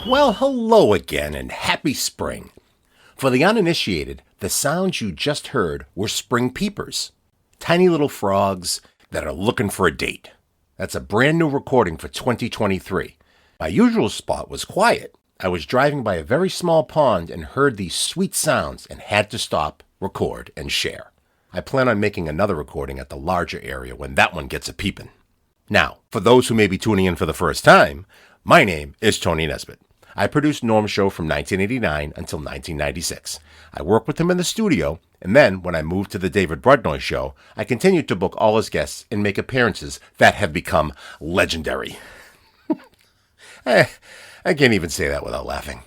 Well, hello again and happy spring. For the uninitiated, the sounds you just heard were Spring Peepers, tiny little frogs that are looking for a date. That's a brand new recording for 2023. My usual spot was quiet. I was driving by a very small pond and heard these sweet sounds and had to stop, record, and share. I plan on making another recording at the larger area when that one gets a peeping. Now, for those who may be tuning in for the first time, my name is Tony Nesbitt. I produced NNVoS Show from 1989 until 1996. I worked with him in the studio, and then when I moved to the David Brudnoy Show, I continued to book all his guests and make appearances that have become legendary. I can't even say that without laughing.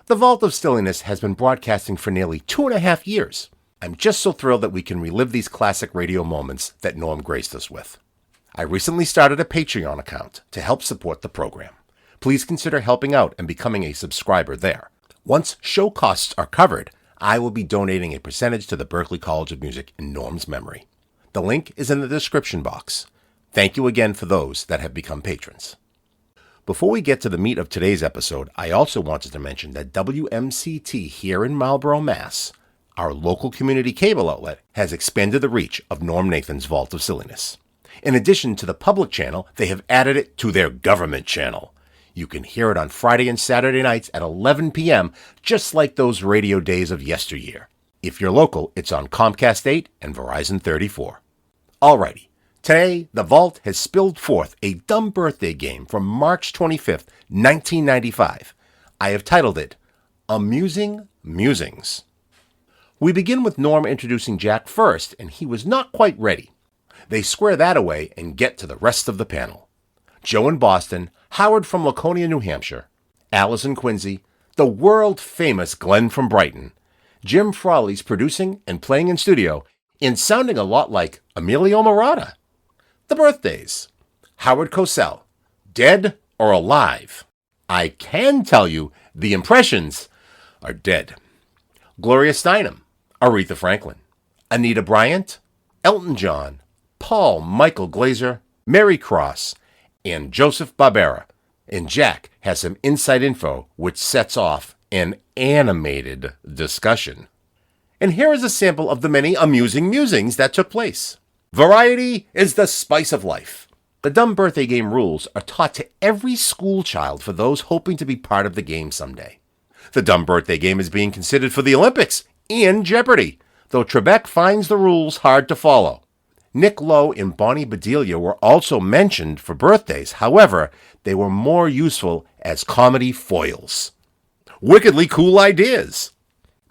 The Vault of Silliness has been broadcasting for nearly 2.5 years. I'm just so thrilled that we can relive these classic radio moments that Norm graced us with. I recently started a Patreon account to help support the program. Please consider helping out and becoming a subscriber there. Once show costs are covered, I will be donating a percentage to the Berklee College of Music in Norm's memory. The link is in the description box. Thank you again for those that have become patrons. Before we get to the meat of today's episode, I also wanted to mention that WMCT here in Marlborough, Mass., our local community cable outlet, has expanded the reach of Norm Nathan's Vault of Silliness. In addition to the public channel, they have added it to their government channel. You can hear it on Friday and Saturday nights at 11 p.m., just like those radio days of yesteryear. If you're local, it's on Comcast 8 and Verizon 34. Alrighty, today the Vault has spilled forth a dumb birthday game from March 25th, 1995. I have titled it, Amusing Musings. We begin with Norm introducing Jack first, and he was not quite ready. They square that away and get to the rest of the panel. Joe in Boston, Howard from Laconia, New Hampshire, Alice in Quincy, the world-famous Glenn from Brighton, Jim Frawley's producing and playing in studio, and sounding a lot like Emilio Murata. The birthdays: Howard Cosell, dead or alive? I can tell you the impressions are dead. Gloria Steinem, Aretha Franklin, Anita Bryant, Elton John, Paul Michael Glazer, Mary Cross, and Joseph Barbera. And Jack has some inside info which sets off an animated discussion. And here is a sample of the many amusing musings that took place. Variety is the spice of life. The dumb birthday game rules are taught to every school child for those hoping to be part of the game someday. The dumb birthday game is being considered for the Olympics and Jeopardy, though Trebek finds the rules hard to follow. Nick Lowe and Bonnie Bedelia were also mentioned for birthdays. However, they were more useful as comedy foils. Wickedly cool ideas.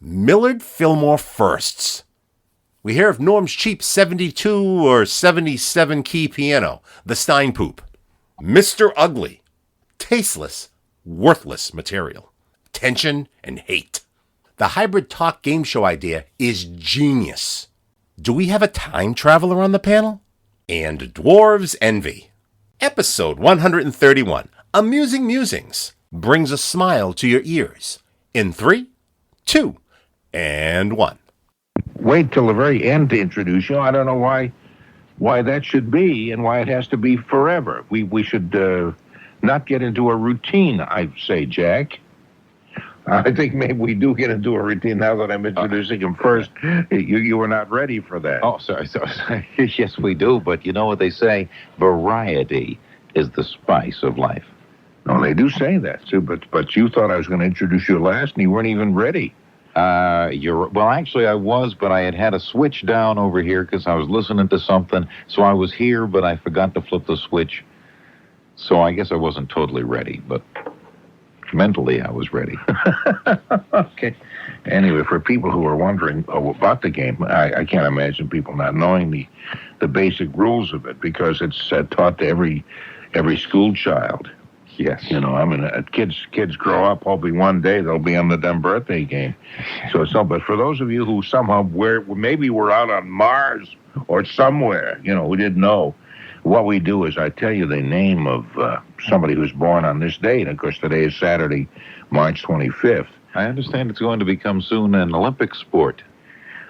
Millard Fillmore firsts. We hear of Norm's cheap 72 or 77 key piano, the Stein Poop. Mr. Ugly. Tasteless, worthless material. Tension and hate. The hybrid talk game show idea is genius. Do we have a time traveler on the panel? And Dwarves Envy. Episode 131, Amusing Musings, brings a smile to your ears. In 3, 2, and 1. Wait till the very end to introduce you. I don't know why that should be and why it has to be forever. We should not get into a routine, I say, Jack. I think maybe we do get into a routine now that I'm introducing him first. You were not ready for that. Oh, sorry. Yes, we do, but you know what they say? Variety is the spice of life. No, they do say that, too, but you thought I was going to introduce you last, and you weren't even ready. Well, actually, I was, but I had a switch down over here because I was listening to something, so I was here, but I forgot to flip the switch. So I guess I wasn't totally ready, but mentally I was ready. Okay. Anyway, for people who are wondering about the game, I can't imagine people not knowing the basic rules of it, because it's taught to every school child. Yes. You know, I mean, kids grow up hoping one day they'll be on the dumb birthday game. But for those of you who somehow maybe we're out on Mars or somewhere, you know, who didn't know, what we do is I tell you the name of somebody who's born on this date. Of course, today is Saturday, March 25th. I understand it's going to become soon an Olympic sport.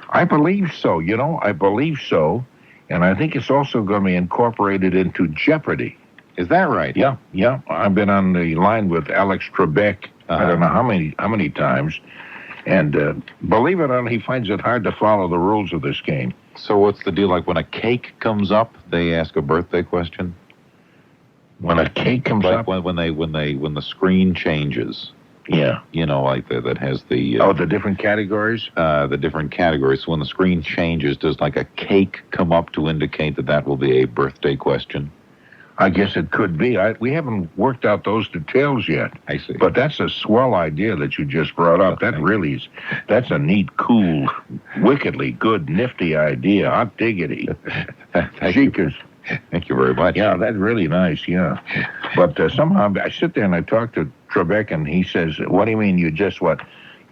I believe so. I believe so. And I think it's also going to be incorporated into Jeopardy. Is that right? Yeah. I've been on the line with Alex Trebek. I don't know how many times. And believe it or not, he finds it hard to follow the rules of this game. So what's the deal? Like when a cake comes up, they ask a birthday question? When a cake comes up? When the screen changes. Yeah. You know, like that has the... the different categories? The different categories. So when the screen changes, does like a cake come up to indicate that will be a birthday question? I guess it could be. We haven't worked out those details yet. I see. But that's a swell idea that you just brought up. That really is, that's a neat, cool, wickedly good, nifty idea. Hot diggity. Thank you very much. Yeah, that's really nice, yeah. But somehow I sit there and I talk to Trebek and he says, what do you mean you just what?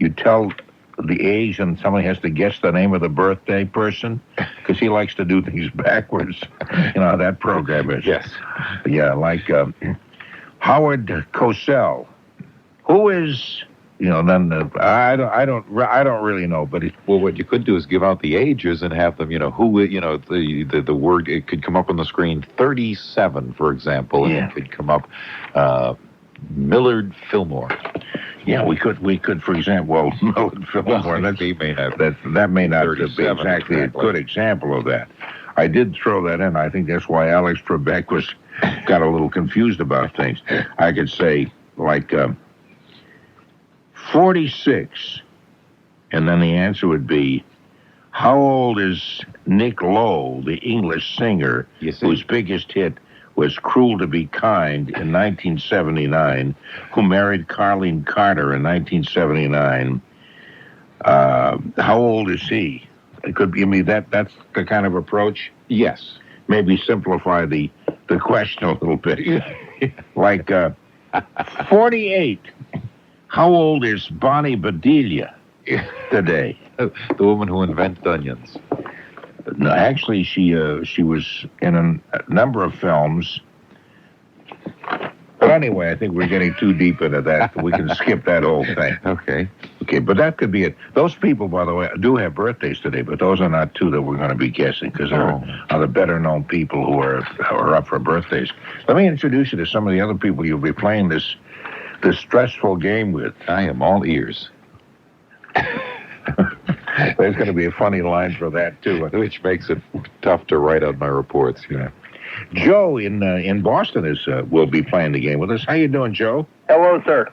You tell the age and somebody has to guess the name of the birthday person? Because he likes to do things backwards. You know how that program is. Yes. Yeah, like Howard Cosell. Who is, then I don't really know, but well, what you could do is give out the ages and have them, the word, it could come up on the screen, 37, for example, and it could come up Millard Fillmore. Yeah, we could, for example, Millard Fillmore. That may not be exactly a good example of that. I did throw that in. I think that's why Alex Trebek got a little confused about things. I could say, like, 46, and then the answer would be, how old is Nick Lowe, the English singer, whose biggest hit was Cruel to Be Kind in 1979, who married Carlene Carter in 1979. How old is he? It could be, that's the kind of approach? Yes. Maybe simplify the question a little bit. Like, 48. How old is Bonnie Bedelia today? The woman who invented onions. No, actually, she was in a number of films. But anyway, I think we're getting too deep into that. We can skip that whole thing. Okay, but that could be it. Those people, by the way, do have birthdays today, but those are not two that we're going to be guessing because they're the better-known people who are up for birthdays. Let me introduce you to some of the other people you'll be playing this stressful game with. I am all ears. There's going to be a funny line for that, too. Which makes it tough to write out my reports, Joe in Boston will be playing the game with us. How you doing, Joe? Hello, sir.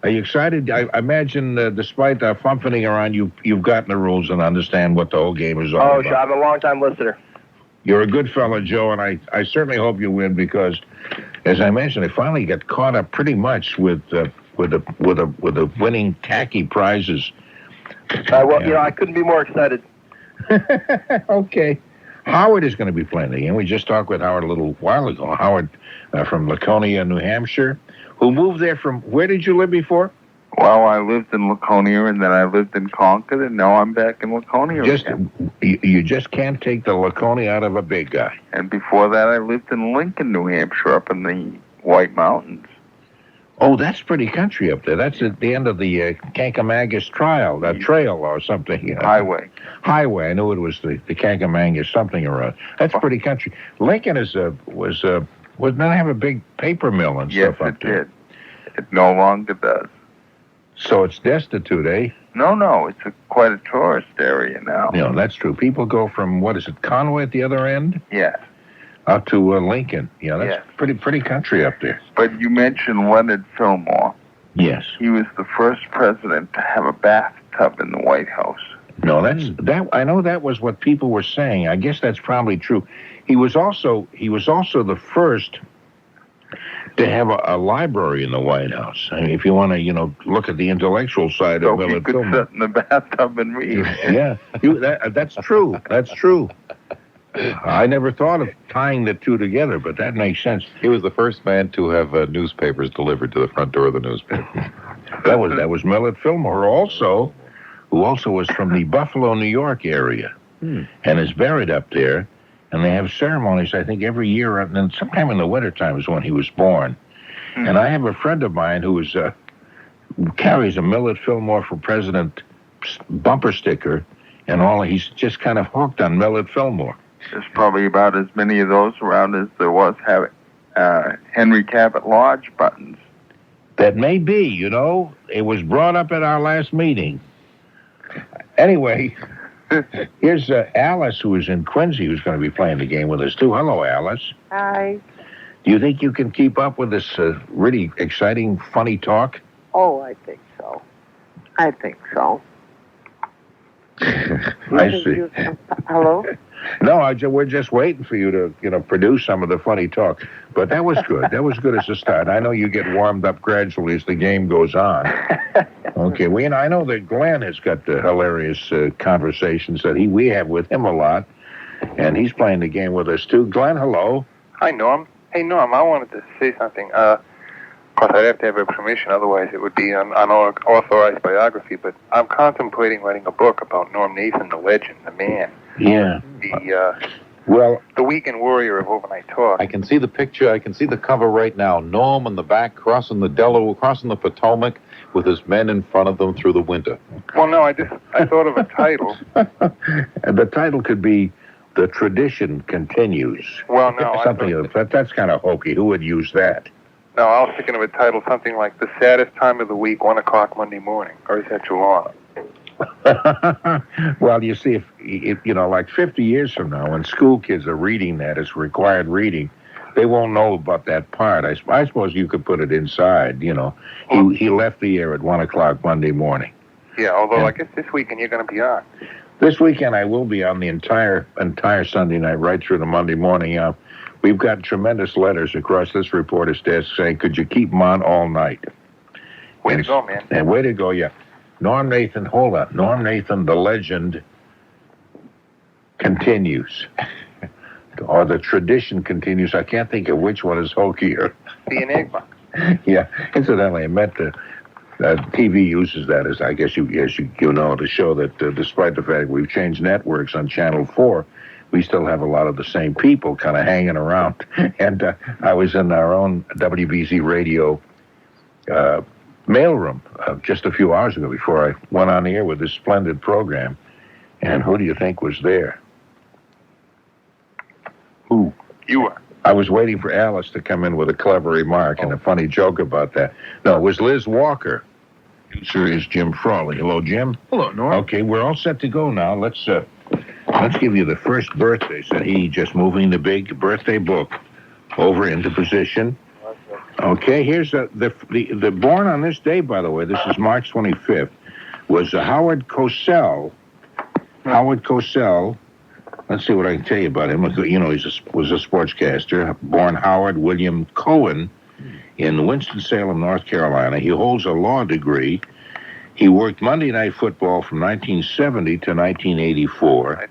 Are you excited? I imagine, despite fumbling around, you've gotten the rules and understand what the whole game is all about. Oh, sure. I'm a long-time listener. You're a good fellow, Joe, and I certainly hope you win because, as I mentioned, I finally got caught up pretty much with the winning tacky prizes. I couldn't be more excited. Okay. Howard is going to be playing the game. We just talked with Howard a little while ago. Howard from Laconia, New Hampshire, who moved there from... Where did you live before? Well, I lived in Laconia, and then I lived in Concord, and now I'm back in Laconia again. You just can't take the Laconia out of a big guy. And before that, I lived in Lincoln, New Hampshire, up in the White Mountains. Oh, that's pretty country up there. That's at the end of the Kankamangas Trail or something. Highway. I knew it was the Kankamangas something around. That's pretty country. Lincoln didn't have a big paper mill and stuff up there. Yes, it did. It no longer does. So it's destitute, eh? No, it's quite a tourist area now. No, that's true. People go from, Conway at the other end? Yes. Out to Lincoln. Yeah, that's pretty country up there. But you mentioned Leonard Fillmore. Yes. He was the first president to have a bathtub in the White House. No, I know that was what people were saying. I guess that's probably true. He was also the first to have a library in the White House. I mean, if you want to, look at the intellectual side of Leonard Fillmore. So he could sit in the bathtub and read. Yeah, that's true. That's true. I never thought of tying the two together, but that makes sense. He was the first man to have newspapers delivered to the front door of the newspaper. That was Millard Fillmore, who also was from the Buffalo, New York area, and is buried up there. And they have ceremonies, I think, every year, and then sometime in the wintertime is when he was born. And I have a friend of mine who carries a Millard Fillmore for President bumper sticker, and he's just kind of hooked on Millard Fillmore. There's probably about as many of those around as there was Henry Cabot Lodge buttons. That may be, you know. It was brought up at our last meeting. Anyway, here's Alice, who is in Quincy, who's going to be playing the game with us, too. Hello, Alice. Hi. Do you think you can keep up with this really exciting, funny talk? Oh, I think so. I think so. I see. Hello? No, we're just waiting for you to, produce some of the funny talk. But that was good. That was good as a start. I know you get warmed up gradually as the game goes on. Okay, I know that Glenn has got the hilarious conversations that we have with him a lot, and he's playing the game with us too. Glenn, hello. Hi, Norm. Hey, Norm, I wanted to say something. Of course, I'd have to have your permission, otherwise it would be an unauthorized biography, but I'm contemplating writing a book about Norm Nathan, the legend, the man. Yeah. The weekend warrior of overnight talk. I can see the picture. I can see the cover right now. Norm in the back, crossing the Delaware, crossing the Potomac, with his men in front of them through the winter. Well, no, I thought of a title. And the title could be "The Tradition Continues." Well, no, that's kind of hokey. Who would use that? No, I was thinking of a title, something like "The Saddest Time of the Week, 1 o'clock Monday Morning." Or is that too long? Well, you see, if like 50 years from now, when school kids are reading that as required reading, they won't know about that part. I suppose you could put it inside. He left the air at 1 o'clock Monday morning. Yeah, although I guess this weekend you're going to be on. This weekend I will be on the entire Sunday night, right through the Monday morning. We've got tremendous letters across this reporter's desk saying, "Could you keep them on all night?" Way to go, man. And way to go, yeah. Norm Nathan, hold on. Norm Nathan, the legend, continues. Or the tradition continues. I can't think of which one is hokier. The enigma. Yeah. Incidentally, I meant TV uses that as, I guess you know, to show that despite the fact we've changed networks on Channel 4, we still have a lot of the same people kind of hanging around. And I was in our own WBZ radio mailroom just a few hours ago before I went on the air with this splendid program. And who do you think was there? Who? You were. I was waiting for Alice to come in with a clever remark and a funny joke about that. No, it was Liz Walker. Producer is Jim Frawley. Hello, Jim. Hello, Norm. Okay, we're all set to go now. Let's give you the first birthday. So he just moving the big birthday book over into position. Okay, here's the born on this day, by the way, this is March 25th, was Howard Cosell. Howard Cosell, let's see what I can tell you about him. He was a sportscaster, born Howard William Cohen in Winston-Salem, North Carolina. He holds a law degree. He worked Monday Night Football from 1970 to 1984.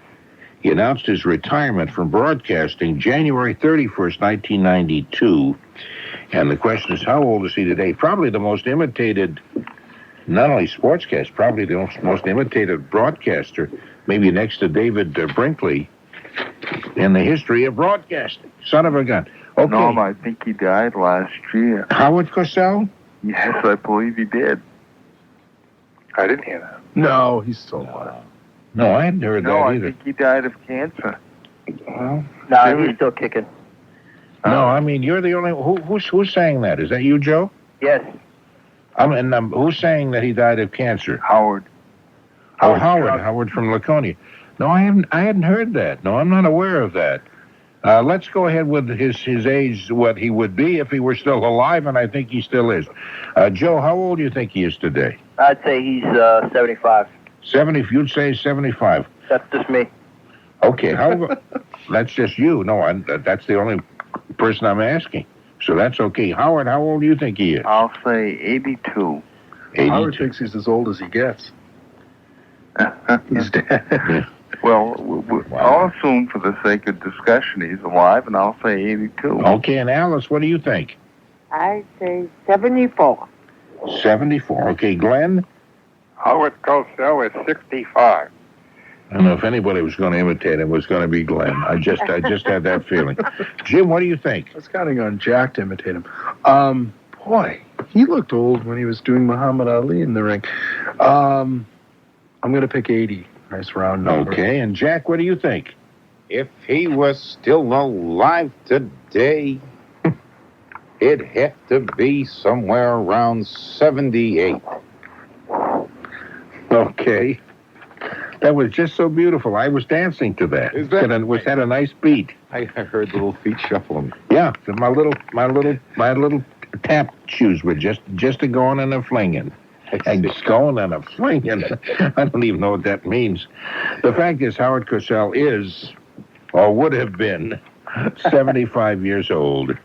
He announced his retirement from broadcasting January 31st, 1992. And the question is, how old is he today? Probably the most imitated, not only sportscaster, probably the most imitated broadcaster, maybe next to David Brinkley, in the history of broadcasting. Son of a gun. Okay. Norm, I think he died last year. Howard Cosell? Yes, I believe he did. I didn't hear that. No, he's still alive. No, I hadn't heard that I either. think he died of cancer. No, he's still kicking. No, I mean, you're the only... Who's saying that? Is that you, Joe? Yes. Who's saying that he died of cancer? Howard. Oh, Howard from Laconia. No, I hadn't heard that. No, I'm not aware of that. Let's go ahead with his age, what he would be if he were still alive, and I think he still is. Joe, how old do you think he is today? I'd say he's 75. 70, you'd say 75. That's just me. Okay, that's just you. No, that's the only person I'm asking. So that's okay. Howard, how old do you think he is? I'll say 82. 82. Howard thinks he's as old as he gets. He's dead. Yeah. Well, I'll assume for the sake of discussion he's alive, and I'll say 82. Okay, and Alice, what do you think? I say 74. 74. Okay, Glenn? Howard Cosell is 65. I don't know if anybody was going to imitate him, it was going to be Glenn. I just had that feeling. Jim, what do you think? I was counting on Jack to imitate him. Boy, he looked old when he was doing Muhammad Ali in the ring. I'm going to pick 80. Nice round number. Okay, and Jack, what do you think? If he was still alive today, It had to be somewhere around 78. Okay. That was just so beautiful. I was dancing to that. Had a nice beat. I heard the little feet shuffling. Yeah, my little tap shoes were just a going and a flinging. And just going and a flinging. I don't even know what that means. The fact is, Howard Cosell is, or would have been, 75 years old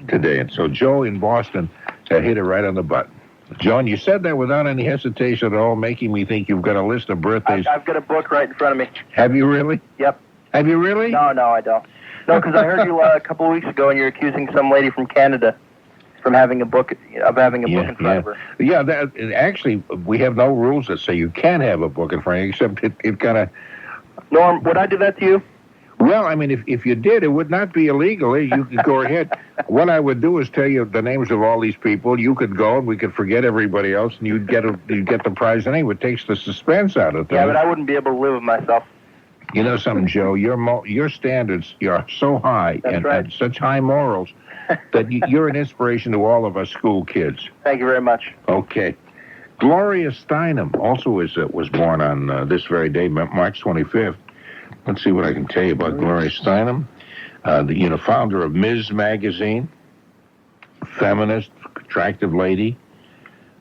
today. And so Joe in Boston hit it right on the button. John, you said that without any hesitation at all, making me think you've got a list of birthdays. I've got a book right in front of me. Have you really? Yep. Have you really? No, I don't. No, because I heard you a couple of weeks ago, and you're accusing some lady from Canada from having a book in front of her. Yeah, actually, we have no rules that say you can't have a book in front of you, except it kind of... Norm, would I do that to you? Well, I mean, if you did, it would not be illegal. You could go ahead. What I would do is tell you the names of all these people. You could go, and we could forget everybody else, and you'd get the prize anyway. It takes the suspense out of things. Yeah, but I wouldn't be able to live with myself. You know something, Joe? Your standards are so high and such high morals that you're an inspiration to all of us school kids. Thank you very much. Okay. Gloria Steinem also was born on this very day, March 25th. Let's see what I can tell you about Gloria Steinem. The founder of Ms. Magazine, feminist, attractive lady,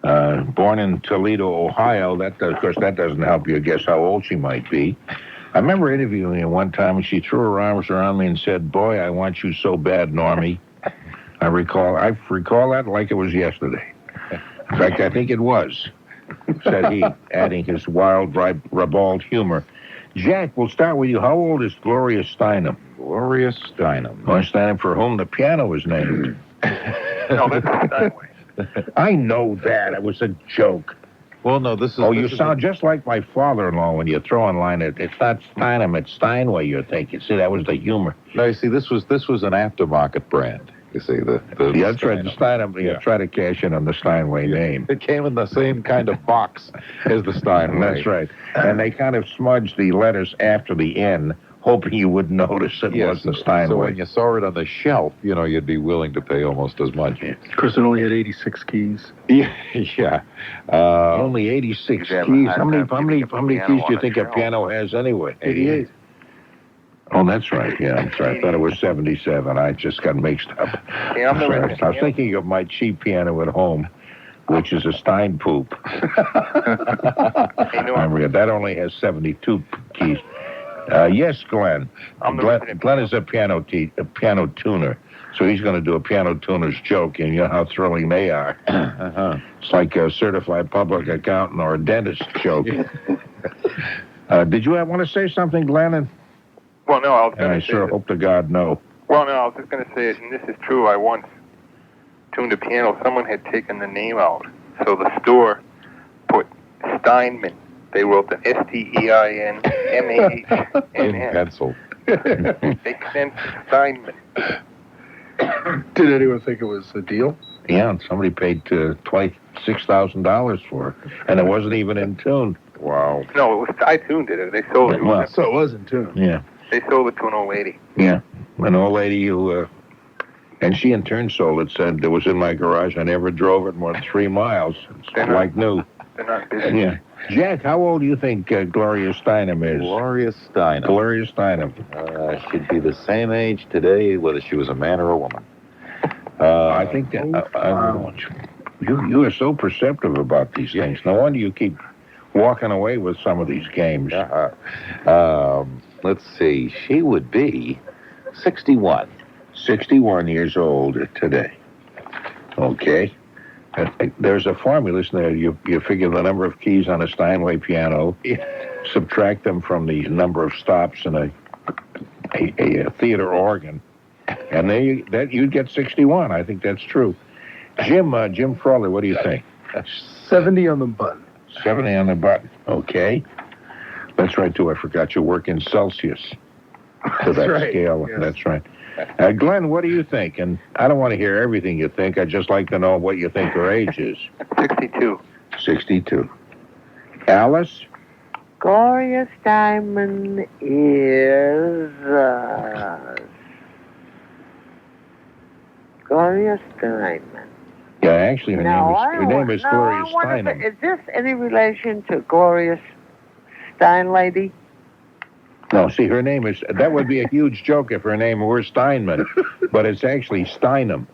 born in Toledo, Ohio. Of course, that doesn't help you guess how old she might be. I remember interviewing her one time, and she threw her arms around me and said, "Boy, I want you so bad, Normie." I recall that like it was yesterday. In fact, I think it was, said he, adding his wild, ribald humor. Jack, we'll start with you. How old is Gloria Steinem? Gloria Steinem. Gloria Steinem, for whom the piano was named. No, that's Steinway. I know that. It was a joke. Well, no, this is... Oh, you sound just like my father-in-law when you throw in line. It's not Steinem, it's Steinway you're thinking. See, that was the humor. No, you see, this was an aftermarket brand. You see, that's right. The Steinem, try to cash in on the Steinway name. It came in the same kind of box as the Steinway. That's right. And they kind of smudged the letters after the N, hoping you would notice it was the Steinway. So when you saw it on the shelf, you'd be willing to pay almost as much. Of course, it only had 86 keys. Yeah. Only 86 keys. How many keys do you think a piano has anyway? 88. Oh, that's right. Yeah, that's right. I thought it was 77. I just got mixed up. Yeah, I was thinking of my cheap piano at home, which is a Stein poop. That only has 72 keys. Yes, Glenn. Glenn is a piano tuner, so he's going to do a piano tuner's joke, and you know how thrilling they are. It's like a certified public accountant or a dentist joke. Did you want to say something, Glenn? Well, no, I was going to say... I sure hope to God no. Well, no, I was just going to say, and this is true, I once tuned a piano. Someone had taken the name out, so the store put Steinman. They wrote the Steinmahn. In pencil. They sent Steinman. Did anyone think it was a deal? Yeah, and somebody paid $26,000 for it, and it wasn't even in tune. Wow. No, I tuned it. They sold it. Well, so it was in tune. Yeah. They sold it to an old lady. Yeah, an old lady who, and she in turn sold it, said it was in my garage. I never drove it more than 3 miles. It's like new. They're not busy. Yeah. Jack, how old do you think Gloria Steinem is? Gloria Steinem. Gloria Steinem. She'd be the same age today, whether she was a man or a woman. I think that you are so perceptive about these things. No wonder you keep walking away with some of these games. Let's see. She would be 61. 61 years old today. Okay. There's a formula, isn't there? You figure the number of keys on a Steinway piano, subtract them from the number of stops in a theater organ, and you'd get 61. I think that's true. Jim Frawley, what do you think? 70 on the button. 70 on the button. Okay. That's right, too. I forgot you work in Celsius to that scale. Yes. That's right. Glenn, what do you think? And I don't want to hear everything you think. I'd just like to know what you think her age is. 62. 62. Alice? Gloria Steinem is Gloria Steinem. Yeah, actually, her name is Gloria I wonder Steinem. is this any relation to Gloria Stein lady? No, see, her name is, that would be a huge joke if her name were Steinman, but it's actually Steinem.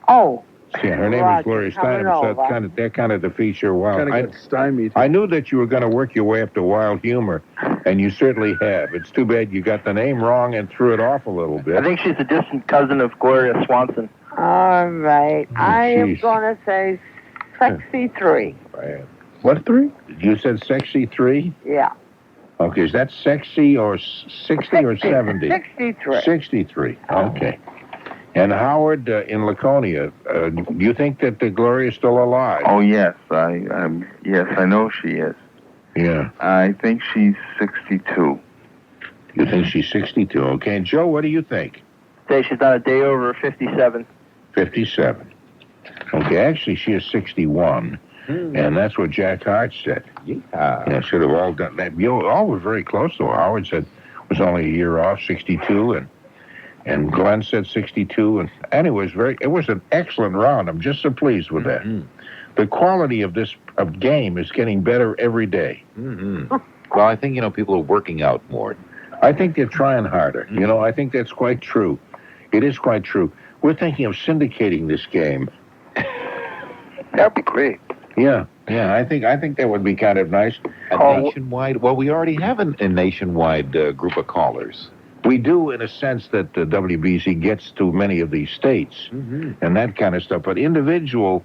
Oh. See, her name is Gloria Steinem, so that kind of defeats your wild. Kind of got stymied. I knew that you were going to work your way up to wild humor, and you certainly have. It's too bad you got the name wrong and threw it off a little bit. I think she's a distant cousin of Gloria Swanson. All right. I am going to say Sexy 3. What 3? You said Sexy 3? Yeah. Okay, is that sexy or 60 or 70? 63. 63, okay. And Howard in Laconia, do you think that Gloria is still alive? Oh, yes. Yes, I know she is. Yeah. I think she's 62. You think she's 62? Okay. And Joe, what do you think? Say she's not a day over 57. 57. Okay, actually, she is 61. And that's what Jack Hart said. Yeah, should have all done that. You all were very close, though. Howard said was only a year off, 62, and Glenn said 62. And anyway, it was an excellent round. I'm just so pleased with that. The quality of this game is getting better every day. Well, I think, people are working out more. I think they're trying harder. I think that's quite true. It is quite true. We're thinking of syndicating this game. That would be great. Yeah, I think that would be kind of nice. Nationwide? Well, we already have a nationwide group of callers. We do, in a sense, that WBC gets to many of these states and that kind of stuff. But individual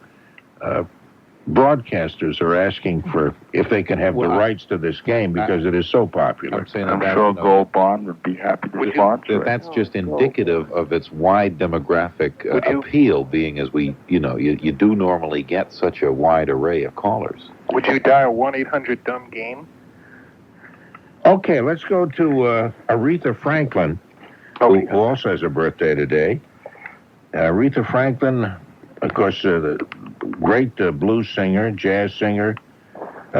broadcasters are asking for if they can have the rights to this game because it is so popular. I'm sure Gold Bond would be happy to sponsor it. That's just indicative of its wide demographic appeal, being as you do normally get such a wide array of callers. Would you dial 1-800-DUMB-GAME? Okay, let's go to Aretha Franklin, who also has a birthday today. Aretha Franklin, of course, the great blues singer, jazz singer,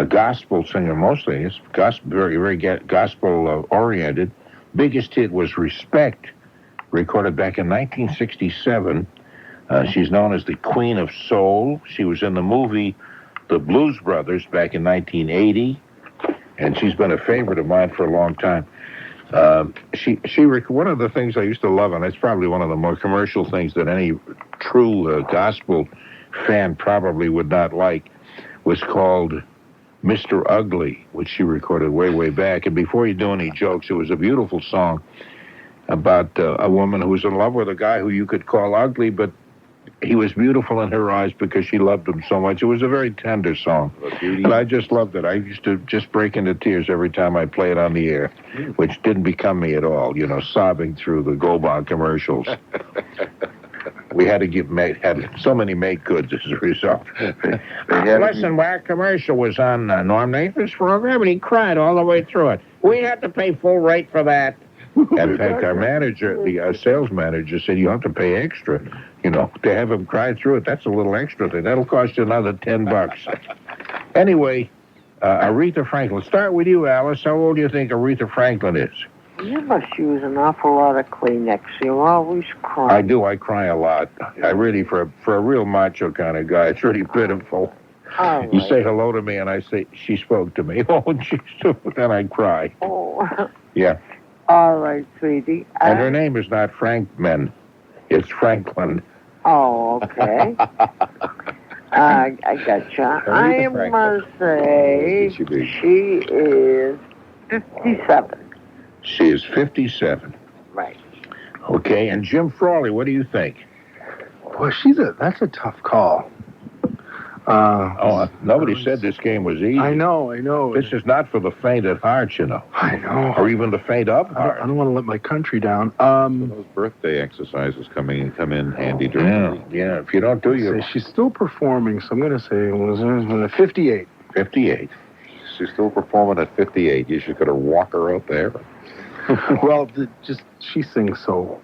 gospel singer mostly. It's very, very gospel-oriented. Biggest hit was Respect, recorded back in 1967. She's known as the Queen of Soul. She was in the movie The Blues Brothers back in 1980, and she's been a favorite of mine for a long time. One of the things I used to love, and it's probably one of the more commercial things that any true gospel fan probably would not like, was called Mr. Ugly, which she recorded way, way back. And before you do any jokes, it was a beautiful song about a woman who was in love with a guy who you could call ugly, but he was beautiful in her eyes because she loved him so much. It was a very tender song, and I just loved it. I used to just break into tears every time I play it on the air, which didn't become me at all, sobbing through the Gold Bond commercials. We had to had so many make goods as a result. Listen, our commercial was on Norm Nathan's program, and he cried all the way through it. We had to pay full rate for that. In fact, our manager, the sales manager, said you have to pay extra, to have him cry through it. That's a little extra thing. That'll cost you another $10. Anyway, Aretha Franklin. Start with you, Alice. How old do you think Aretha Franklin is? You must use an awful lot of Kleenex. You always cry. I do. I cry a lot. I really, for a real macho kind of guy, it's really pitiful. Right. You say hello to me, and I say, she spoke to me. Oh, then I cry. Oh. Yeah. All right, sweetie. And her name is not Frankman. It's Franklin. Oh, okay. I gotcha. I must say she is 57. She is 57. Right. Okay, and Jim Frawley, what do you think? Well, that's a tough call. Nobody said this game was easy. I know. This is not for the faint at heart, I know. Or even the faint of heart. I don't want to let my country down. Those birthday exercises come in handy during the Yeah, if you don't do your... She's still performing, so I'm going to say 58. 58. She's still performing at 58. You should go to walk her out there. Well, she sings so,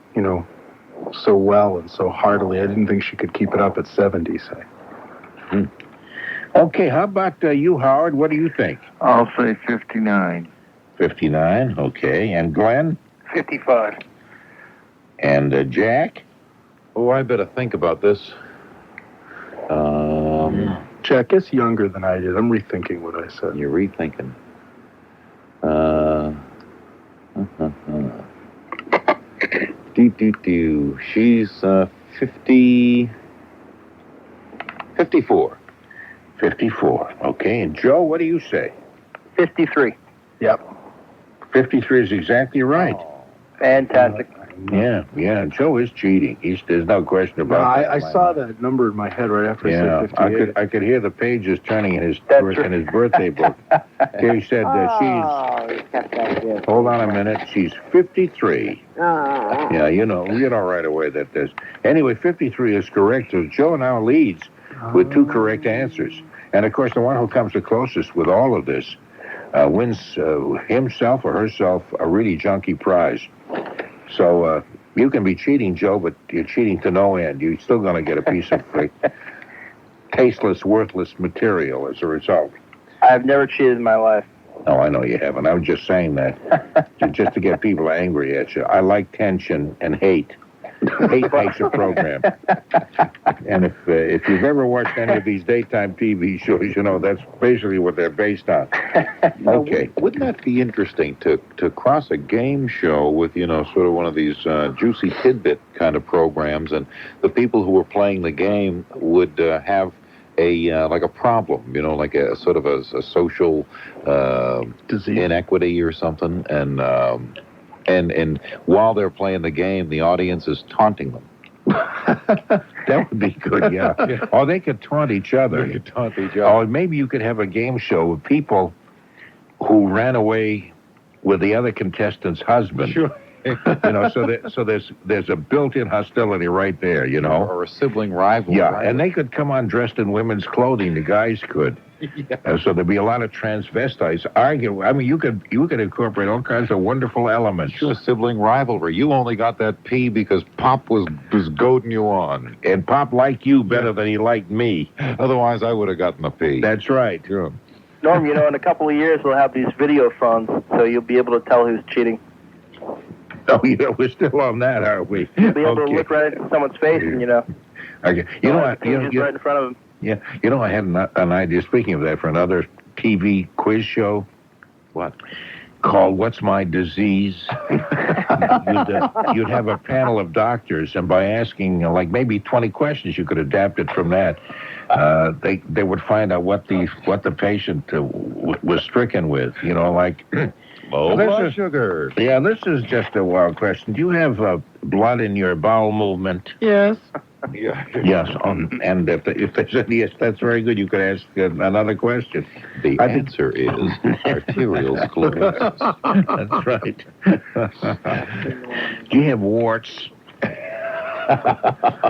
so well and so heartily. I didn't think she could keep it up at 70, say. Okay, how about you, Howard? What do you think? I'll say 59. 59, okay. And Glenn? 55. And Jack? Oh, I better think about this. Gee, I guess younger than I did. I'm rethinking what I said. You're rethinking. She's 54. 54. Okay, and Joe, what do you say? 53. Yep. 53 is exactly right. Fantastic. Yeah. Joe is cheating. There's no question No, about that. I saw that number in my head right after I said 58. I could hear the pages turning in his birthday book. He said she's. You kept that here. Hold on a minute. She's 53. Oh. Yeah, you know right away that there's. Anyway, 53 is correct. So Joe now leads with 2 correct answers. And of course, the one who comes the closest with all of this wins himself or herself a really junky prize. So you can be cheating, Joe, but you're cheating to no end. You're still going to get a piece of tasteless, worthless material as a result. I've never cheated in my life. Oh, I know you haven't. I'm just saying that just to get people angry at you. I like tension and hate. Hate makes a program. And if you've ever watched any of these daytime TV shows, you know that's basically what they're based on. Okay. Wouldn't that be interesting to cross a game show with, sort of one of these juicy tidbit kind of programs, and the people who were playing the game would have like a problem, like a sort of a social disease, inequity or something, and while they're playing the game, the audience is taunting them. That would be good, yeah. Or they could taunt each other. Or maybe you could have a game show with people who ran away with the other contestant's husband. Sure. So there's a built-in hostility right there, or a sibling rival. Yeah, and they could come on dressed in women's clothing. The guys could. Yeah. So there'd be a lot of transvestites arguing. I mean, you could incorporate all kinds of wonderful elements. Sure, sibling rivalry. You only got that P because Pop was goading you on, and Pop liked you better than he liked me. Otherwise, I would have gotten a P. That's right. Sure. Norm, in a couple of years we'll have these video phones, so you'll be able to tell who's cheating. Oh, we're still on that, aren't we? You'll be able to look right into someone's face, and Okay. right in front of him. Yeah. I had an idea. Speaking of that, for another TV quiz show. What? Called "What's My Disease?" You'd have a panel of doctors, and by asking like maybe 20 questions, you could adapt it from that. They would find out what the patient was stricken with. Like. Low blood sugar. Yeah, this is just a wild question. Do you have blood in your bowel movement? Yes. Yeah. Yes. And if there's any, yes, that's very good. You could ask another question. The answer is arterial sclerosis. That's right. Do you have warts?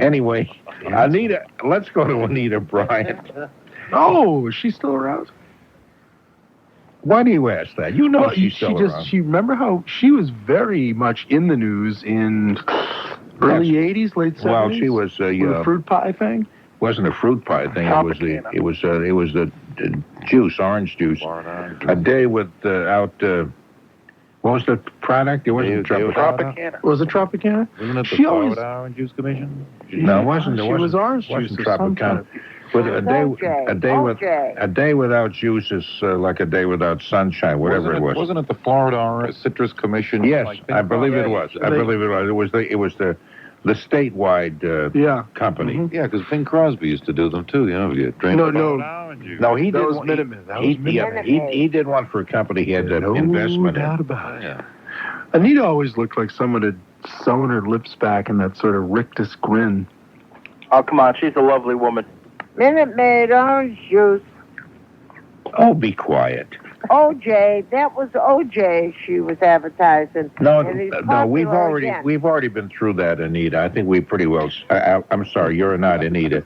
Anyway, Anita, let's go to Anita Bryant. Oh, is she still around? Why do you ask that? She's still around. Remember how she was very much in the news in early 80s, late 70s? Well, she was the fruit pie thing? Wasn't a fruit pie thing. It was the juice, orange juice. A day without what was the product? It wasn't Tropicana. Was it Tropicana? Wasn't it the Orange Juice Commission? No, it wasn't. She was orange juice. Wasn't Tropicana. But a day without juice is like a day without sunshine, whatever it was. Wasn't it the Florida Citrus Commission? Yes, I believe it was. It was the statewide company. Mm-hmm. Yeah, because Bing Crosby used to do them too. You drink. No, he did. He did one for a company he had that investment in. About it. Yeah. Anita always looked like someone had sewn her lips back in that sort of rictus grin. Oh, come on, she's a lovely woman. Minute Maid orange juice. Oh, be quiet. OJ, that was OJ she was advertising. No, we've already been through that, Anita. I think we pretty well. I'm sorry, you're not Anita.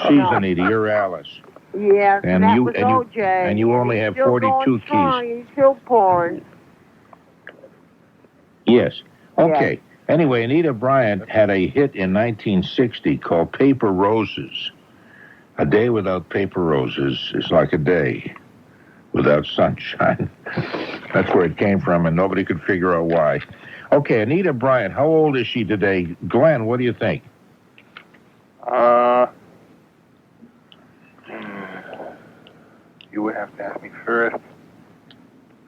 She's Anita. You're Alice. Yes, and that was OJ. And you only have 42 keys. He's still pouring. Yes. Okay. Yeah. Anyway, Anita Bryant had a hit in 1960 called "Paper Roses." A day without paper roses is like a day without sunshine. That's where it came from, and nobody could figure out why. Okay, Anita Bryant, how old is she today? Glenn, what do you think? You would have to ask me first.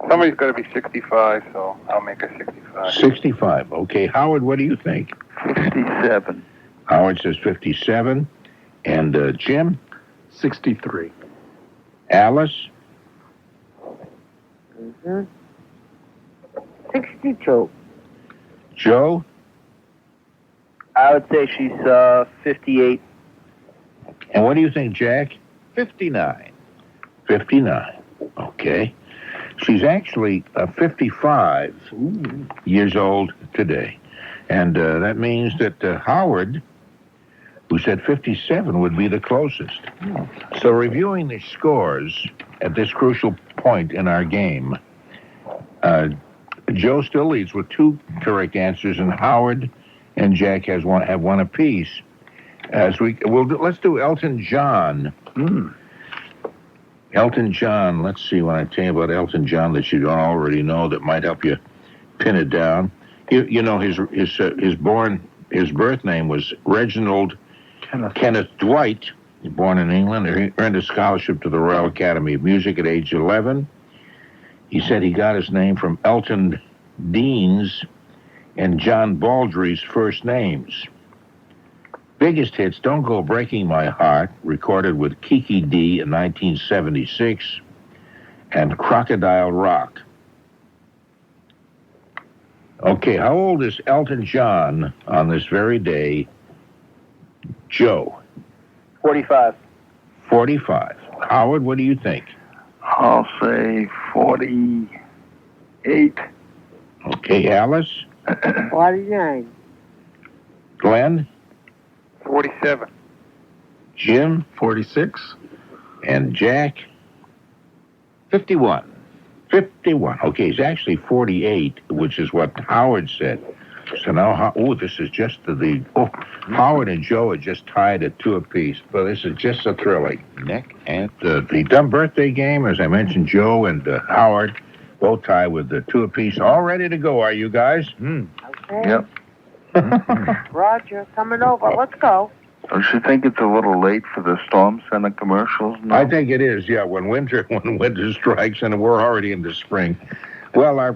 Somebody's got to be 65, so I'll make her 65. 65. Okay, Howard, what do you think? 57. Howard says 57. And Jim? 63. Alice? 62. Joe? I would say she's 58. And what do you think, Jack? 59. 59. Okay. She's actually 55 years old today. And that means that Howard, who said 57, would be the closest. So reviewing the scores at this crucial point in our game, Joe still leads with 2 correct answers, and Howard and Jack have one apiece. Let's do Elton John. Elton John. Let's see what I tell you about Elton John that you don't already know that might help you pin it down. You know his birth name was Reginald Kenneth Dwight. Born in England, he earned a scholarship to the Royal Academy of Music at age 11. He said he got his name from Elton Dean's and John Baldry's first names. Biggest hits: Don't Go Breaking My Heart, recorded with Kiki D in 1976, and Crocodile Rock. Okay, how old is Elton John on this very day? Joe? 45. 45. Howard, what do you think? I'll say 48. Okay, Alice? 49. Glenn? 47. Jim? 46. And Jack? 51. 51. Okay, it's actually 48, which is what Howard said. So now, this is just Howard and Joe are just tied at 2 apiece. But this is just so thrilling. Neck and The dumb birthday game, as I mentioned, Joe and Howard both tied with the 2 apiece. All ready to go, are you guys? Okay. Yep. Roger, coming over. Let's go. Don't you think it's a little late for the Storm Center commercials now? I think it is, yeah. When winter strikes, and we're already into spring. Well, our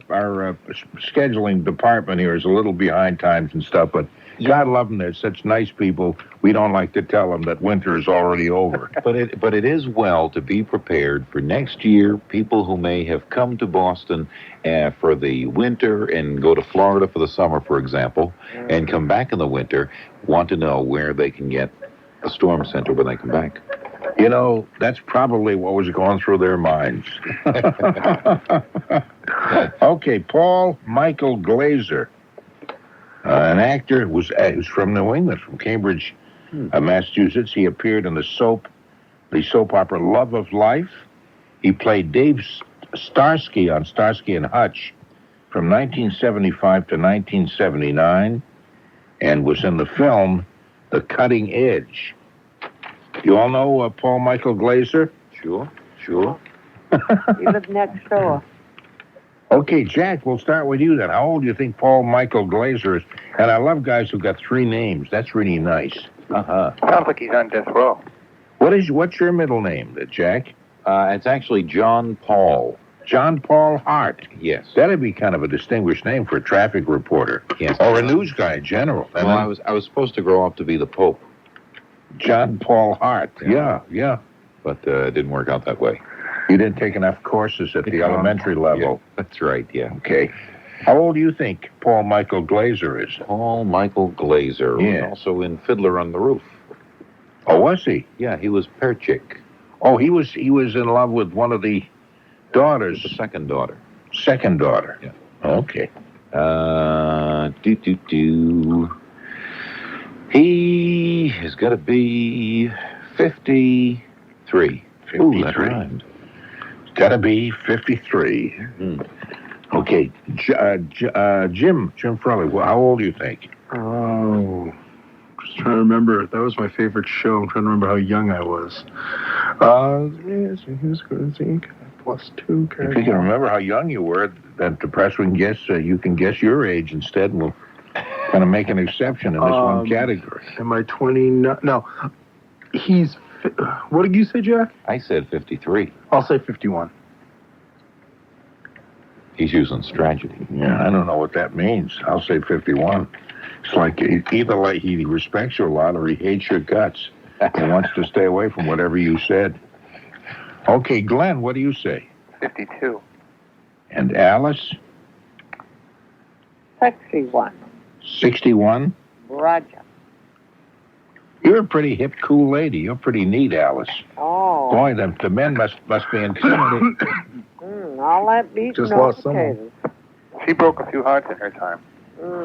scheduling department here is a little behind times and stuff, but God love them. They're such nice people. We don't like to tell them that winter is already over. But it is well to be prepared for next year. People who may have come to Boston for the winter and go to Florida for the summer, for example, and come back in the winter, want to know where they can get a storm center when they come back. You know, that's probably what was going through their minds. Okay, Paul Michael Glazer, an actor who's from New England, from Cambridge, Massachusetts. He appeared in the soap opera Love of Life. He played Dave Starsky on Starsky and Hutch from 1975 to 1979, and was in the film The Cutting Edge. You all know Paul Michael Glazer? Sure. You live next door. Okay, Jack, we'll start with you then. How old do you think Paul Michael Glazer is? And I love guys who've got 3 names. That's really nice. Sounds like he's on death row. What's your middle name, Jack? It's actually John Paul. John Paul Hart. Yes. That'd be kind of a distinguished name for a traffic reporter. Yes. Or a news guy in general. Well, I was supposed to grow up to be the Pope. John Paul Hart. Yeah. But it didn't work out that way. You didn't take enough courses at the elementary level. Yeah, that's right, yeah. Okay. How old do you think Paul Michael Glazer is? Paul Michael Glazer. Yeah. Was also in Fiddler on the Roof. Oh, was he? Yeah, he was Perchik. Oh, he was in love with one of the daughters. The second daughter. Second daughter. Yeah. Okay. He has got to be 53. 53. Ooh, that rhymed. It's got to be 53. Okay. Jim Frelly, how old do you think? Oh, just trying to remember. That was my favorite show. I'm trying to remember how young I was. Who's going to think? +2. If you can remember how young you were, then perhaps we can guess. You can guess your age instead. And we'll Going to make an exception in this one category. Am I 29? No. He's... What did you say, Jack? I said 53. I'll say 51. He's using strategy. Yeah, I don't know what that means. I'll say 51. It's like either like he respects you a lot or he hates your guts and wants to stay away from whatever you said. Okay, Glenn, what do you say? 52. And Alice? 61. 61? Roger. You're a pretty hip, cool lady. You're pretty neat, Alice. Oh. Boy, the men must be intimidated. All that beating Just on lost potatoes. She broke a few hearts in her time.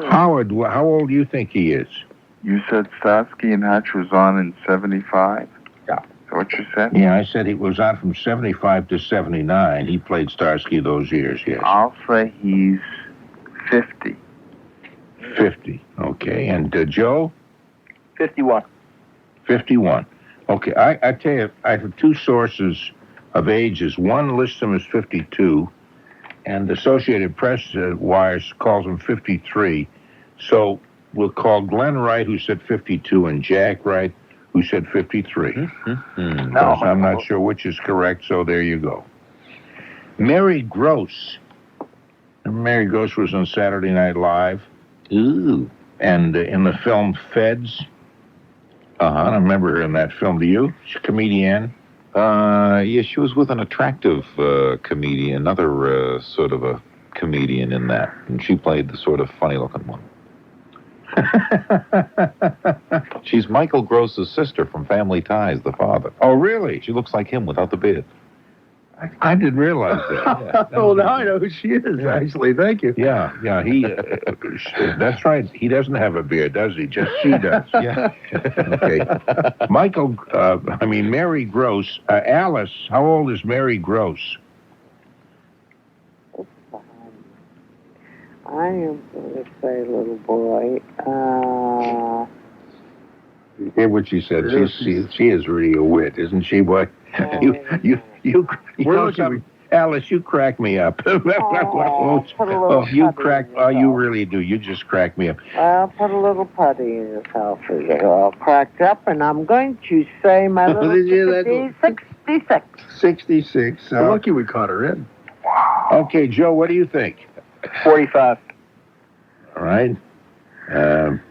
Howard, how old do you think he is? You said Starsky and Hutch was on in 75? Yeah. Is that what you said? Yeah, I said he was on from 75 to 79. He played Starsky those years, yes. I'll say he's 50. 50. Okay. And Joe? 51. 51. Okay. I tell you, I have two sources of ages. One lists him as 52, and the Associated Press wires calls him 53. So we'll call Glenn Wright, who said 52, and Jack Wright, who said 53. No, I'm not sure which is correct, so there you go. Mary Gross. Remember Mary Gross was on Saturday Night Live. Ooh. And in the film Feds. I don't remember her in that film. Do you? She's a comedian. Yeah, she was with an attractive comedian, another sort of a comedian in that. And she played the sort of funny-looking one. She's Michael Gross's sister from Family Ties, the father. Oh, really? She looks like him without the beard. I didn't realize that. Oh, now I know who she is, actually. Thank you. Yeah. He. That's right. He doesn't have a beard, does he? Just she does. Yeah. Okay. Mary Gross. Alice, how old is Mary Gross? I am going to say, little boy, You hear what she said? She is really a wit, isn't she, boy? You know something? Alice, you crack me up. You really do. You just crack me up. Well, put a little putty in his house. You're all cracked up, and I'm going to say my little 66. 66. We're lucky we caught her in. Okay, Joe, what do you think? 45. All right.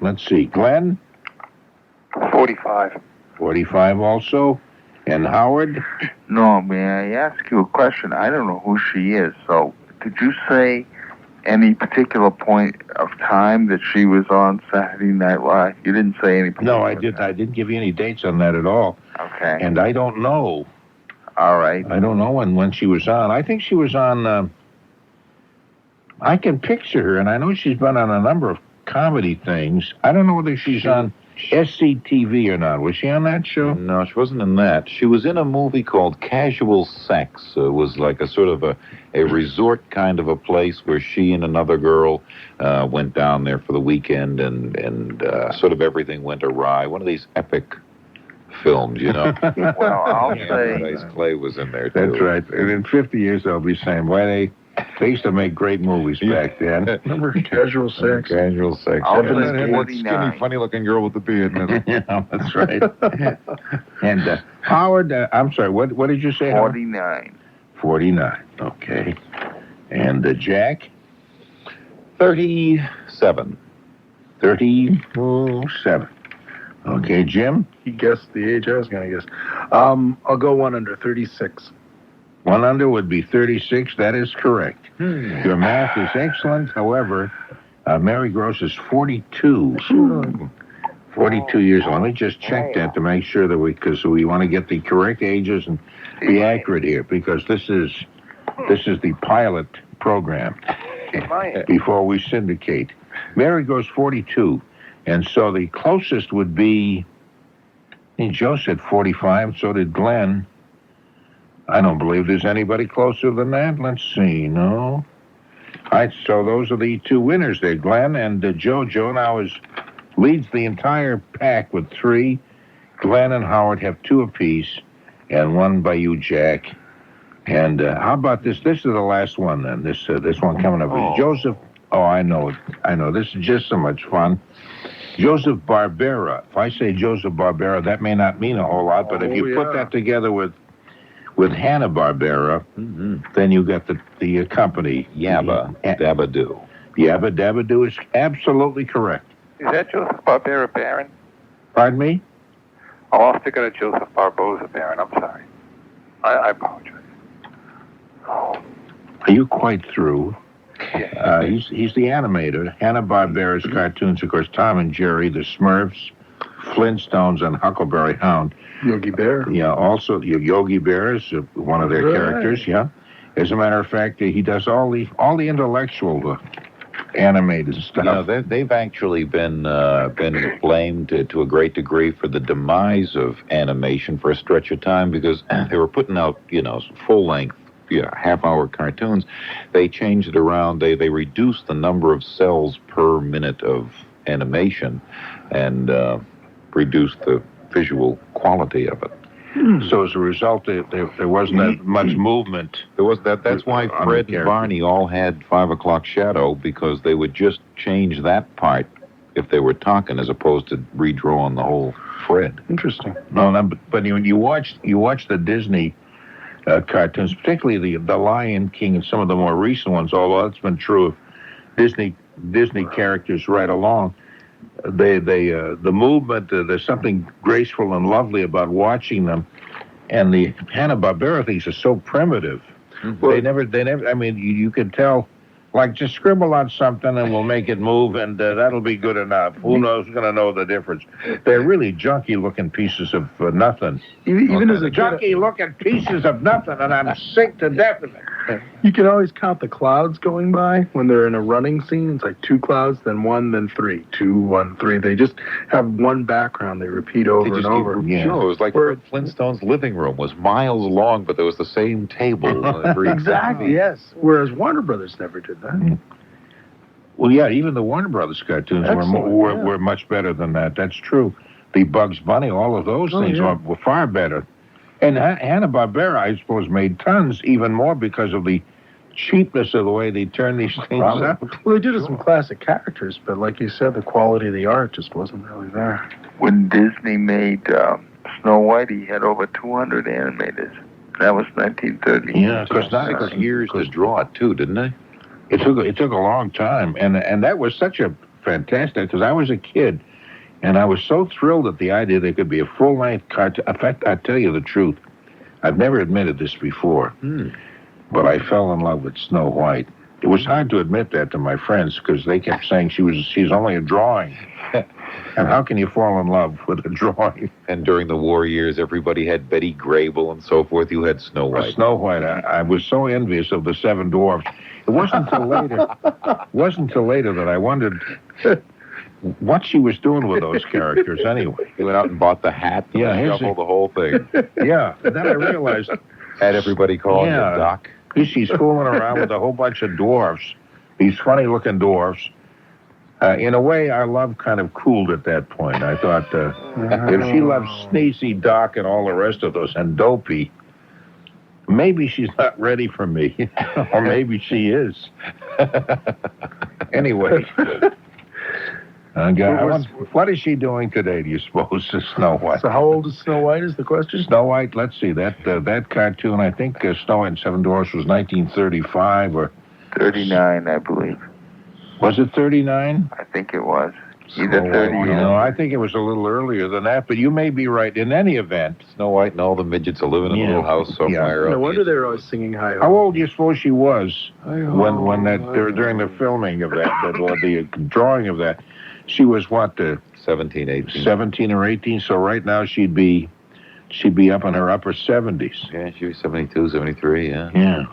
Let's see. Glenn? 45. 45 also. And Howard? No, may I ask you a question? I don't know who she is. So, did you say any particular point of time that she was on Saturday Night Live? You didn't say any particular No, I didn't. I didn't give you any dates on that at all. Okay. And I don't know. All right. I don't know when she was on. I think she was on... I can picture her, and I know she's been on a number of comedy things. I don't know whether she's on SCTV or not. Was she on that show? No, she wasn't in that. She was in a movie called Casual Sex. It was like a sort of a resort kind of a place where she and another girl went down there for the weekend, and sort of everything went awry. One of these epic films, you know. Well, I'll say... Clay was in there, too. That's right. And in 50 years, they'll be saying, why they used to make great movies back then. Remember Casual Sex? Casual Sex. I'll That say 49. skinny, funny-looking girl with the beard. Yeah, that's right. And Howard, I'm sorry, what did you say, Howard? 49. 49, okay. And Jack? 37. 37. Okay, Jim? He guessed the age I was going to guess. I'll go one under, 36. One under would be 36. That is correct. Your math is excellent. However, Mary Gross is 42. 42 years old. Let me just check that to make sure that because we want to get the correct ages and be accurate here, because this is the pilot program before we syndicate. Mary Gross 42, and so the closest would be. I think Joe said 45. So did Glenn. I don't believe there's anybody closer than that. Let's see. No. All right, so those are the two winners there, Glenn and Joe. Joe now leads the entire pack with 3. Glenn and Howard have 2 apiece, and 1 by you, Jack. And how about this? This is the last one, then. This one coming up is Joseph Oh, I know it. I know. This is just so much fun. Joseph Barbera. If I say Joseph Barbera, that may not mean a whole lot, but if you put that together with Hanna-Barbera, then you got the company. Yabba Dabba Doo. Yabba Dabba Doo is absolutely correct. Is that Joseph Barbera Baron? Pardon me? Oh, I'll stick it at Joseph Barbosa Baron. I'm sorry. I apologize. Are you quite through? Yeah. He's the animator. Hanna-Barbera's cartoons, of course, Tom and Jerry, the Smurfs, Flintstones, and Huckleberry Hound. Yogi Bear. Yeah, also Yogi Bear is one of their characters, yeah. As a matter of fact, he does all the intellectual animated stuff. You know, they've actually been blamed to a great degree for the demise of animation for a stretch of time because they were putting out, full-length, half-hour cartoons. They changed it around. They reduced the number of cells per minute of animation and reduced the visual quality of it. So as a result, there wasn't that much movement. There was that. That's why Fred and Barney all had 5 o'clock shadow, because they would just change that part if they were talking, as opposed to redrawing the whole Fred. Interesting. No, but when you watch the Disney cartoons, particularly the Lion King and some of the more recent ones, although that's been true of Disney characters right along. The movement, there's something graceful and lovely about watching them, and the Hanna-Barbera things are so primitive. Mm-hmm. They never. I mean, you can tell, like, just scribble on something and we'll make it move, and that'll be good enough. Who knows? Going to know the difference? They're really junky-looking pieces of nothing. Even as a junky-looking pieces of nothing, and I'm sick to death of it. You can always count the clouds going by when they're in a running scene. It's like 2 clouds, then 1, then 3. 2, 1, 3. They just have one background. They repeat over and over. Yeah. Sure, it was like Fred Flintstone's living room was miles long, but there was the same table. Exactly, yes. Whereas Warner Brothers never did that. Well, yeah, even the Warner Brothers cartoons were much better than that. That's true. The Bugs Bunny, all of those things were far better. And Hanna-Barbera, I suppose, made tons, even more because of the cheapness of the way they turned these things out. Well, they did some classic characters, but like you said, the quality of the art just wasn't really there. When Disney made Snow White, he had over 200 animators. That was 1930. Yeah, because it took years to draw it, too, didn't it? It took a long time, and that was such a fantastic, because I was a kid, and I was so thrilled at the idea there could be a full-length cartoon. In fact, I tell you the truth, I've never admitted this before, but I fell in love with Snow White. It was hard to admit that to my friends, because they kept saying she's only a drawing. And how can you fall in love with a drawing? And during the war years, everybody had Betty Grable and so forth. You had Snow White. Snow White. I was so envious of the 7 dwarfs. It wasn't until later that I wondered what she was doing with those characters anyway. He went out and bought the hat and shuffled the whole thing. Yeah, and then I realized... Had everybody calling him Doc. She's fooling around with a whole bunch of dwarfs, these funny-looking dwarfs. In a way, our love kind of cooled at that point. I thought, if she loves Sneezy, Doc, and all the rest of those, and Dopey, maybe she's not ready for me. Or maybe she is. Anyway. What is she doing today, do you suppose, to Snow White? So how old is Snow White is the question? Snow White, let's see, that cartoon, I think Snow White and 7 Dwarfs was 1935 or... 39, I believe. Was it 39? I think it was. Either 30 No, I think it was a little earlier than that, but you may be right. In any event... Snow White and all the midgets are living in a little house somewhere. No wonder they're always singing Hi-Ho. How old do you suppose she was during the filming of that, or the drawing of that? She was what? 17, 18. 17 or 18, so right now she'd be up in her upper 70s. Yeah, she'd be 72, 73, yeah. Yeah,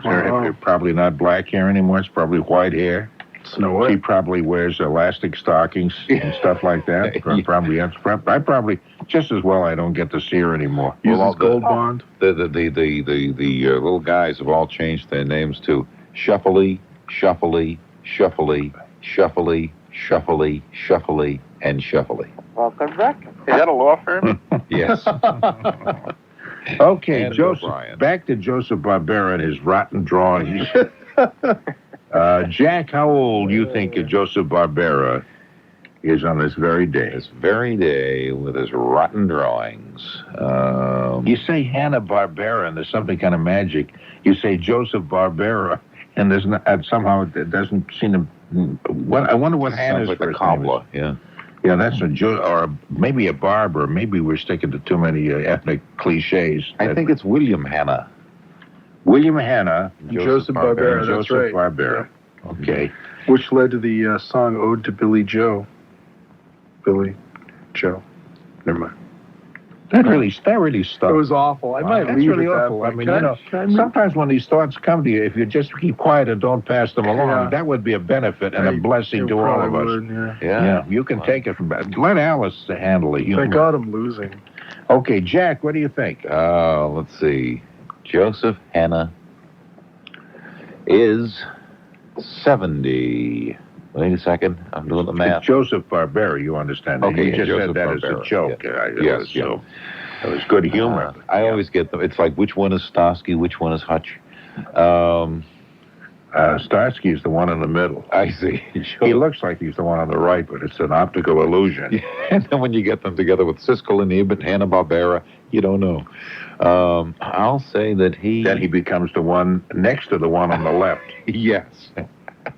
probably not black hair anymore, it's probably white hair. Snow White. She probably wears elastic stockings and stuff like that. I probably, just as well I don't get to see her anymore. Uses Gold Bond. The little guys have all changed their names to Shuffly, Shuffly, Shuffly, Shuffly, Shuffly, Shuffly, and Shuffly. Welcome back. Is that a law firm? Yes. Okay, Joseph. Back to Joseph Barbera and his rotten drawings. Jack, how old do you think Joseph Barbera is on this very day? This very day with his rotten drawings. You say Hanna-Barbera, and there's something kind of magic. You say Joseph Barbera, and there's not, somehow it doesn't seem to... I wonder what Hannah's like first the cobbler, name is. yeah. Yeah, that's or maybe a barber. Maybe we're sticking to too many ethnic cliches. I think it's William Hanna. William Hanna. Joseph Barbera, that's Joseph right. Barbera. Yeah. Okay. Which led to the song Ode to Billy Joe. Billy Joe. Never mind. That really stuck. It was awful. I might That's leave really it that awful. way. I mean, sometimes when these thoughts come to you, if you just keep quiet and don't pass them along, that would be a benefit and a blessing to all of us. Would, yeah, you can take it from that. Let Alice handle the humor. Thank God I'm losing. Okay, Jack, what do you think? Let's see. Joseph Hanna is 70. Wait a second. I'm doing the math. It's Joseph Barbera, you understand. Okay, you just Joseph said that Barbera. as a joke. Yes, So it was good humor. I always get them. It's like, which one is Starsky, which one is Hutch? Starsky is the one in the middle. I see. He looks like he's the one on the right, but it's an optical illusion. Yeah, and then when you get them together with Siskel and Ebert, Hanna-Barbera, you don't know. I'll say that Then he becomes the one next to the one on the left. Yes.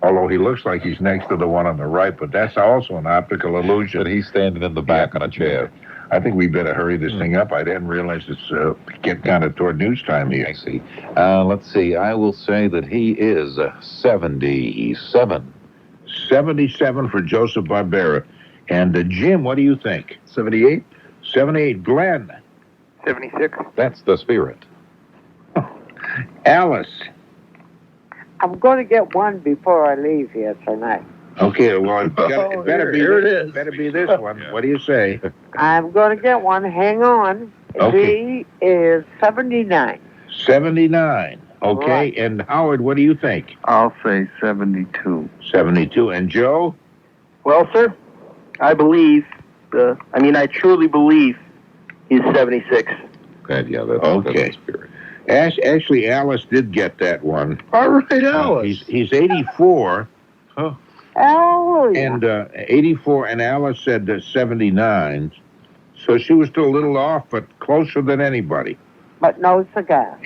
Although he looks like he's next to the one on the right, but that's also an optical illusion. But he's standing in the back on a chair. I think we better hurry this thing up. I didn't realize it's getting kind of toward news time here. I see. Let's see. I will say that he is 77. 77 for Joseph Barbera. And Jim, what do you think? 78? 78. Glenn? 76. That's the spirit. Alice? I'm going to get one before I leave here tonight. Okay, well, it better be here it this, is. better be this one. What do you say? I'm going to get one. Hang on. Okay. He is 79. 79. Okay, Right. and Howard, what do you think? I'll say 72. 72. And Joe? Well, sir, I truly believe he's 76. And yeah, that's Okay. the spirit. Actually, Alice did get that one. All right, Alice. He's 84. Hallelujah. And 84, and Alice said 79. So she was still a little off, but closer than anybody. But no cigar.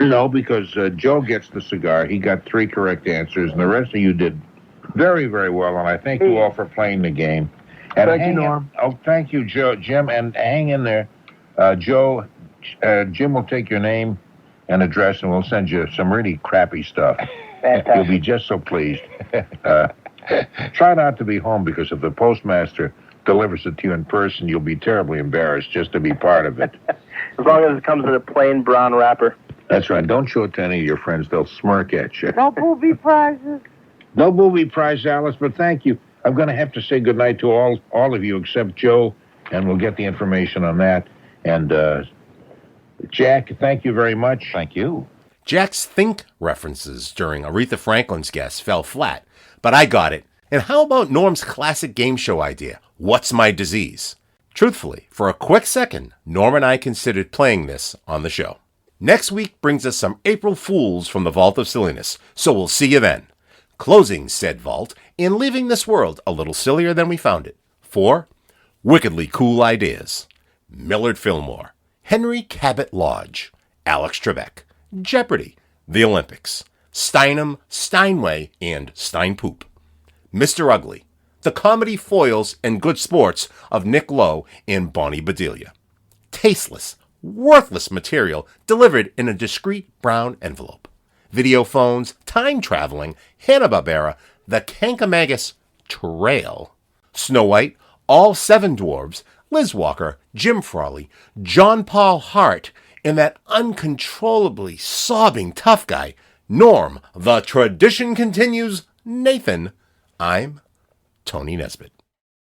No, because Joe gets the cigar. He got 3 correct answers, and the rest of you did very, very well. And I thank you all for playing the game. And Thank you, Norm. Thank you, Jim, and hang in there. Joe, Jim will take your name and address, and we'll send you some really crappy stuff. Fantastic. You'll be just so pleased. Try not to be home, because if the postmaster delivers it to you in person, you'll be terribly embarrassed just to be part of it. As long as it comes in a plain brown wrapper. That's right. Don't show it to any of your friends. They'll smirk at you. No booby prizes. No movie prize, Alice, but thank you. I'm going to have to say goodnight to all of you except Joe, and we'll get the information on that. And Jack, thank you very much. Thank you. Jack's think references during Aretha Franklin's guest fell flat, but I got it. And how about Norm's classic game show idea, What's My Disease? Truthfully, for a quick second, Norm and I considered playing this on the show. Next week brings us some April Fools from the Vault of Silliness, so we'll see you then. Closing said vault in leaving this world a little sillier than we found it. 4 wickedly cool ideas. Millard Fillmore, Henry Cabot Lodge, Alex Trebek, Jeopardy, the Olympics, Steinem, Steinway, and Steinpoop. Mr. Ugly, the comedy foils and good sports of Nick Lowe and Bonnie Bedelia. Tasteless, worthless material delivered in a discreet brown envelope. Video phones, time traveling, Hanna-Barbera, the Kankamagus Trail. Snow White, all 7 dwarves, Liz Walker, Jim Frawley, John Paul Hart, and that uncontrollably sobbing tough guy, Norm, the tradition continues, Nathan. I'm Tony Nesbitt.